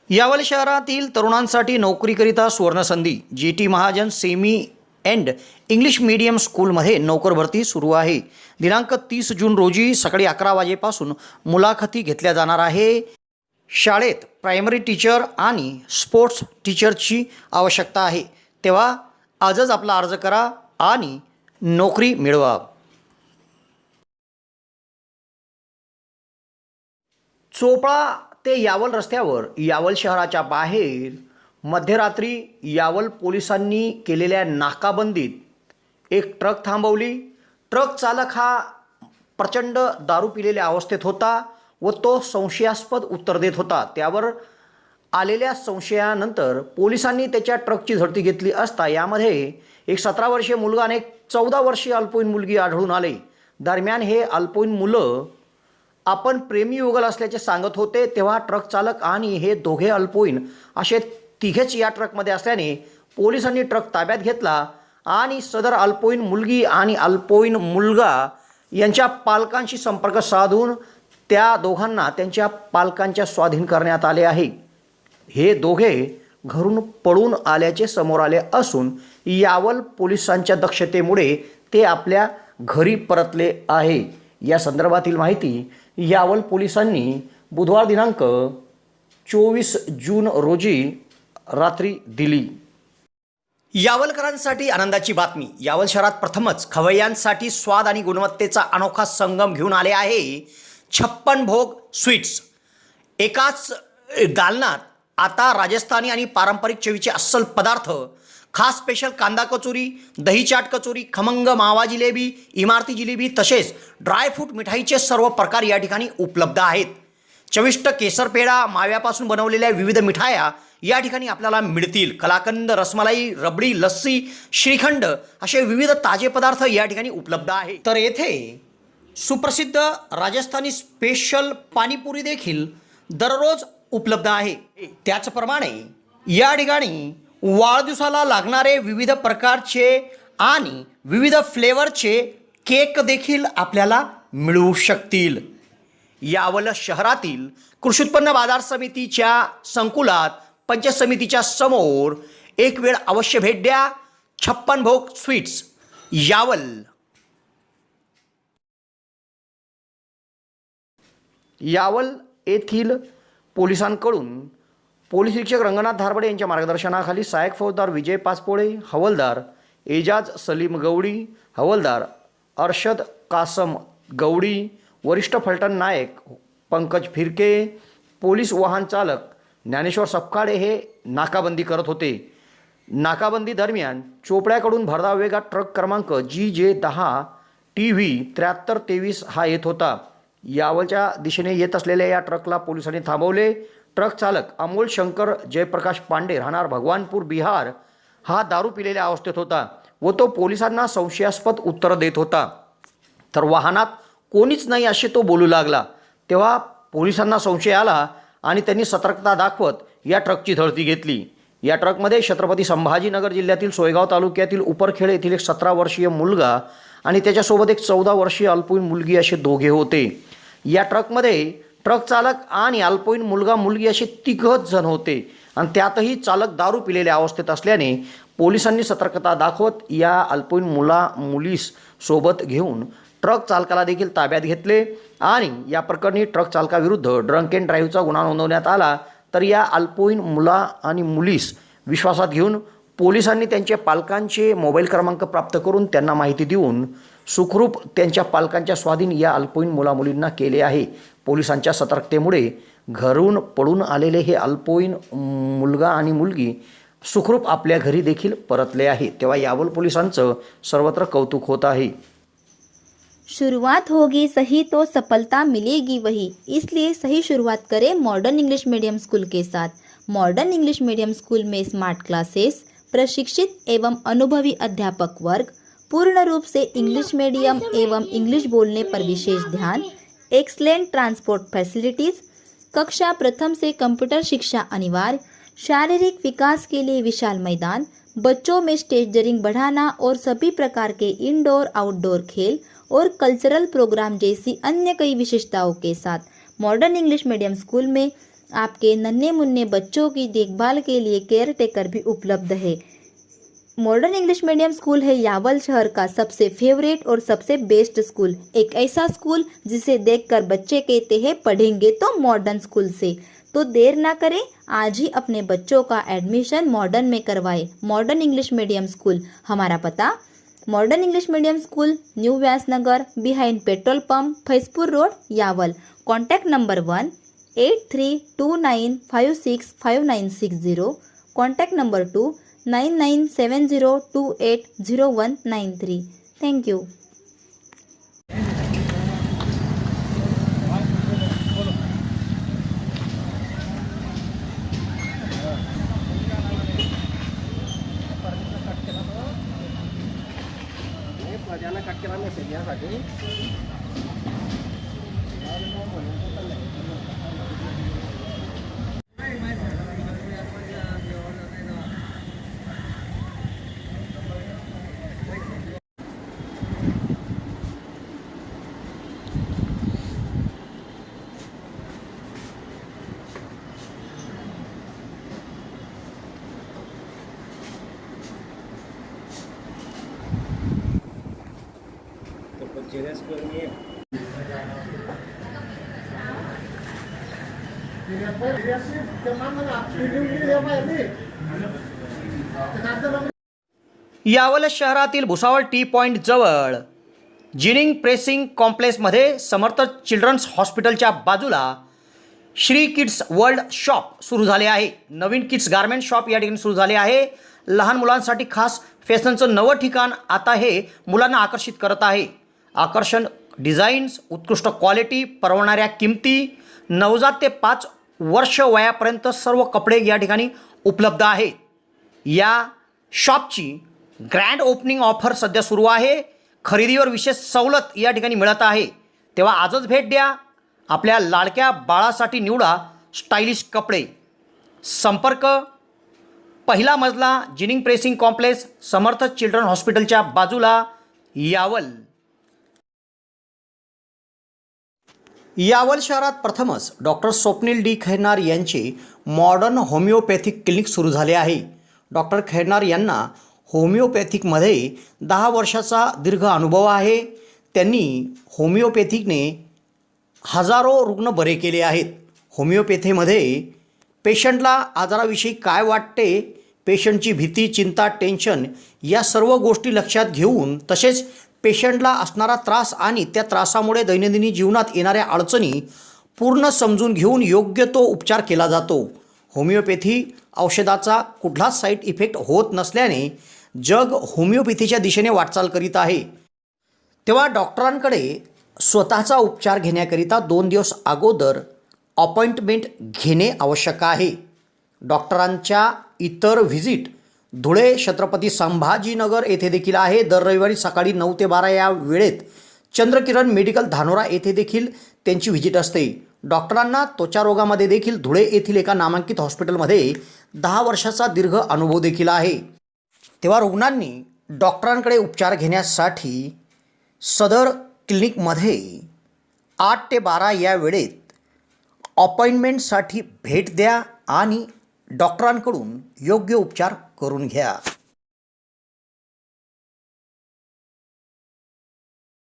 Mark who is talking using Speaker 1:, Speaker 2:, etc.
Speaker 1: यावल शहरातील तरुणांसाठी नोकरीकरिता सुवर्णसंधी. GT Mahajan semi end English medium स्कूलमध्ये नोकर भरती सुरू आहे. दिनांक 30 जून रोजी सकाळी 11 वाजेपासून मुलाखती घेतल्या जाणार आहे. शाळेत प्रायमरी टीचर आणि स्पोर्ट्स टीचरची आवश्यकता आहे. तेव्हा आजच आपला अर्ज करा आणि नोकरी मिळवा. चोपळा ते यावल रस्त्यावर यावल शहराच्या बाहेर मध्यरात्री यावल पोलिसांनी केलेल्या नाकाबंदीत एक ट्रक थांबवली. ट्रक चालक हा प्रचंड दारू पिलेल्या अवस्थेत होता व तो संशयास्पद उत्तर देत होता. त्यावर आलेल्या संशयानंतर पोलिसांनी त्याच्या ट्रकची झडती घेतली असता यामध्ये एक 17 वर्षीय मुलगा आणि एक 14 वर्षीय अल्पवयीन मुलगी आढळून आले. दरम्यान हे अल्पवयीन मुलं आपण प्रेमी युगल असल्याचे सांगत होते. तेव्हा ट्रक चालक आणि हे दोघे अल्पवयीन असे तिघेच या ट्रकमध्ये असल्याने पोलिसांनी ट्रक ताब्यात घेतला आणि सदर अल्पवयीन मुलगी आणि अल्पवयीन मुलगा यांच्या पालकांशी संपर्क साधून त्या दोघांना त्यांच्या पालकांच्या स्वाधीन करण्यात आले आहे. हे दोघे घरून पळून आल्याचे समोर आले असून यावल पोलिसांच्या दक्षतेमुळे ते आपल्या घरी परतले आहे. या संदर्भातील माहिती यावल पोलिसांनी बुधवार दिनांक 24 जून रोजी रात्री दिली. यावलकरांसाठी आनंदाची बातमी. यावल शहरात प्रथमच खवय्यांसाठी स्वाद आणि गुणवत्तेचा अनोखा संगम घेऊन आले आहे 56 भोग स्वीट्स. एकाच दालनात आता राजस्थानी आणि पारंपरिक चवीचे अस्सल पदार्थ, खास स्पेशल कांदा कचोरी, दही चाट कचोरी, खमंग मावा जिलेबी, इमारती जिलेबी तसेच ड्रायफ्रूट मिठाईचे सर्व प्रकार या ठिकाणी उपलब्ध आहेत. चविष्ट केसर पेढा, माव्यापासून बनवलेल्या विविध मिठाया या ठिकाणी आपल्याला मिळतील. कलाकंद, रसमलाई, रबडी, लस्सी, श्रीखंड असे विविध ताजे पदार्थ या ठिकाणी उपलब्ध आहेत. तर येथे सुप्रसिद्ध राजस्थानी स्पेशल पाणीपुरी देखील दररोज उपलब्ध आहे. त्याचप्रमाणे या ठिकाणी वाढदिवसाला लागणारे विविध प्रकारचे आणि विविध फ्लेवरचे केक देखील आपल्याला मिळू शकतील. यावल शहरातील कृषी उत्पन्न बाजार समितीच्या संकुलात पंचायत समितीच्या समोर एक वेळ अवश्य भेट द्या. 56 भोग स्वीट्स, यावल. यावल येथील पोलिसांकडून पोलीस निरीक्षक रंगनाथ धारबडे यांच्या मार्गदर्शनाखाली सहाय्यक फौजदार विजय पाचपोळे, हवालदार एजाज सलीम गवडी, हवालदार अर्शद कासम गवडी, वरिष्ठ फलटण नायक पंकज फिरके, पोलीस वाहन चालक ज्ञानेश्वर सपकाळे हे नाकाबंदी करत होते. नाकाबंदी दरम्यान चोपड्याकडून भरधाव वेगात ट्रक क्रमांक GJ10 TV 7323 हा येत होता. यावलच्या दिशेने येत असलेल्या या ट्रकला पोलिसांनी थांबवले. ट्रक चालक अमोल शंकर जयप्रकाश पांडे राहणार भगवानपूर बिहार हा दारू पिलेल्या अवस्थेत होता व तो पोलिसांना संशयास्पद उत्तर देत होता. तर वाहनात कोणीच नाही असे तो बोलू लागला. तेव्हा पोलिसांना संशय आला आणि त्यांनी सतर्कता दाखवत या ट्रकची झडती घेतली. या ट्रकमध्ये छत्रपती संभाजीनगर जिल्ह्यातील सोयगाव तालुक्यातील उपरखेड येथील एक 17 वर्षीय मुलगा आणि त्याच्यासोबत एक 14 वर्षीय अल्पवयीन मुलगी असे दोघे होते. या ट्रकमध्ये ट्रक चालक आणि अल्पवयीन मुलगा मुलगी असे 3 जण होते आणि त्यातही चालक दारू पिलेल्या अवस्थेत असल्याने पोलिसांनी सतर्कता दाखवत या अल्पवयीन मुलीस सोबत घेऊन ट्रक चालकाला देखील ताब्यात घेतले आणि या प्रकरणी ट्रक चालकाविरुद्ध ड्रंक अँड ड्राईव्हचा गुन्हा नोंदवण्यात आला. तर या अल्पवयीन मुला आणि मुलीस विश्वासात घेऊन पोलिसांनी त्यांच्या पालकांचे मोबाईल क्रमांक प्राप्त करून त्यांना माहिती देऊन सुखरूप त्यांच्या पालकांच्या स्वाधीन या अल्पवयीन मुलामुलींना केले आहे. पोलिसांच्या सतर्कतेमुळे घरून पळून आलेले हे अल्पवयीन मुलगा आणि मुलगी सुखरूप आपल्या घरी देखील परतले आहे. तेव्हा यावल पोलिसांचं सर्वत्र कौतुक होत आहे.
Speaker 2: शुरुआत होगी सही तो सफलता मिलेगी वही, इसलिए सही शुरुआत करें मॉडर्न इंग्लिश मीडियम स्कूल के साथ. मॉडर्न इंग्लिश मीडियम स्कूल में स्मार्ट क्लासेस, प्रशिक्षित एवं अनुभवी अध्यापक वर्ग, पूर्ण रूप से इंग्लिश मीडियम एवं इंग्लिश बोलने पर विशेष ध्यान, एक्सलेंट ट्रांसपोर्ट फैसिलिटीज़, कक्षा प्रथम से कंप्यूटर शिक्षा अनिवार्य, शारीरिक विकास के लिए विशाल मैदान, बच्चों में स्टेजरिंग बढ़ाना और सभी प्रकार के इंडोर आउटडोर खेल और कल्चरल प्रोग्राम जैसी अन्य कई विशेषताओं के साथ मॉडर्न इंग्लिश मीडियम स्कूल में आपके नन्हे मुन्ने बच्चों की देखभाल के लिए केयर टेकर भी उपलब्ध है। मॉडर्न इंग्लिश मीडियम स्कूल है यावल शहर का सबसे फेवरेट और सबसे बेस्ट स्कूल। एक ऐसा स्कूल जिसे देखकर बच्चे कहते हैं पढ़ेंगे तो मॉडर्न स्कूल से। तो देर ना करें, आज ही अपने बच्चों का एडमिशन मॉडर्न में करवाएं। Modern English medium school. हमारा पता modern English medium school, new Vyasnagar, behind petrol pump, Faizpur road, Yawal. Contact number 1-8329565960। Contact number 2 9970280193। Thank you.
Speaker 1: प्रजाला कट केला मेसेज यासाठी यावल शहरातील भुसावळ टी पॉइंट जवळ जिनिंग प्रेसिंग कॉम्प्लेक्समध्ये समर्थ चिल्ड्रन्स हॉस्पिटलच्या बाजूला श्री किड्स वर्ल्ड शॉप सुरू झाले आहे। नवीन किड्स गारमेंट शॉप या ठिकाणी सुरू झाले आहे। लहान मुलांसाठी खास फॅशनचं नवं ठिकाण आता हे मुलांना आकर्षित करत आहे। आकर्षण डिझाईन्स, उत्कृष्ट क्वालिटी, परवडणाऱ्या किमती, नवजात ते 5 वर्ष वयापर्यंत सर्व कपडे या ठिकाणी उपलब्ध आहेत। या शॉपची ग्रँड ओपनिंग ऑफर सध्या सुरू आहे। खरेदीवर विशेष सवलत या ठिकाणी मिळत आहे। तेव्हा आजच भेट द्या। आपल्या लाडक्या बाळासाठी निवडा स्टायलिश कपडे। संपर्क पहिला मजला, जिनिंग प्रेसिंग कॉम्प्लेक्स, समर्थ चिल्ड्रन हॉस्पिटलच्या बाजूला, यावल। यावल शहरात प्रथमच डॉक्टर स्वप्नील डी खैरनार यांचे मॉडर्न होमिओपॅथिक क्लिनिक सुरू झाले आहे। डॉक्टर खैरनार यांना होमिओपॅथिकमध्ये 10 वर्षाचा दीर्घ अनुभव आहे। त्यांनी होमिओपॅथिकने हजारो रुग्ण बरे केले आहेत। होमिओपॅथीमध्ये पेशंटला आजाराविषयी काय वाटते, पेशंटची भीती, चिंता, टेन्शन या सर्व गोष्टी लक्षात घेऊन, तसेच पेशंटला असणारा त्रास आणि त्या त्रासामुळे दैनंदिन जीवनात येणाऱ्या अडचणी पूर्ण समजून घेऊन योग्य तो उपचार केला जातो। होमिओपॅथी औषधाचा कुठलाच साईड इफेक्ट होत नसल्याने जग होमिओपॅथीच्या दिशेने वाटचाल करीत आहे। तेव्हा डॉक्टरांकडे स्वतःचा उपचार घेण्याकरिता 2 दिवस अगोदर अपॉइंटमेंट घेणे आवश्यक आहे। डॉक्टरांच्या इतर व्हिजिट धुळे, छत्रपती संभाजीनगर येथे देखील आहे। दर रविवारी सकाळी 9 ते 12 या वेळेत चंद्रकिरण मेडिकल धानोरा येथे देखील त्यांची व्हिजिट असते। डॉक्टरांना त्वचा रोगामध्ये देखील धुळे येथील एका नामांकित हॉस्पिटलमध्ये 10 वर्षाचा दीर्घ अनुभव देखील आहे। तेव्हा रुग्णांनी डॉक्टरांकडे उपचार घेण्यासाठी सदर क्लिनिकमध्ये 8 ते 12 या वेळेत अपॉइंटमेंटसाठी भेट द्या आणि डॉक्टरांकडून योग्य उपचार करून घ्या।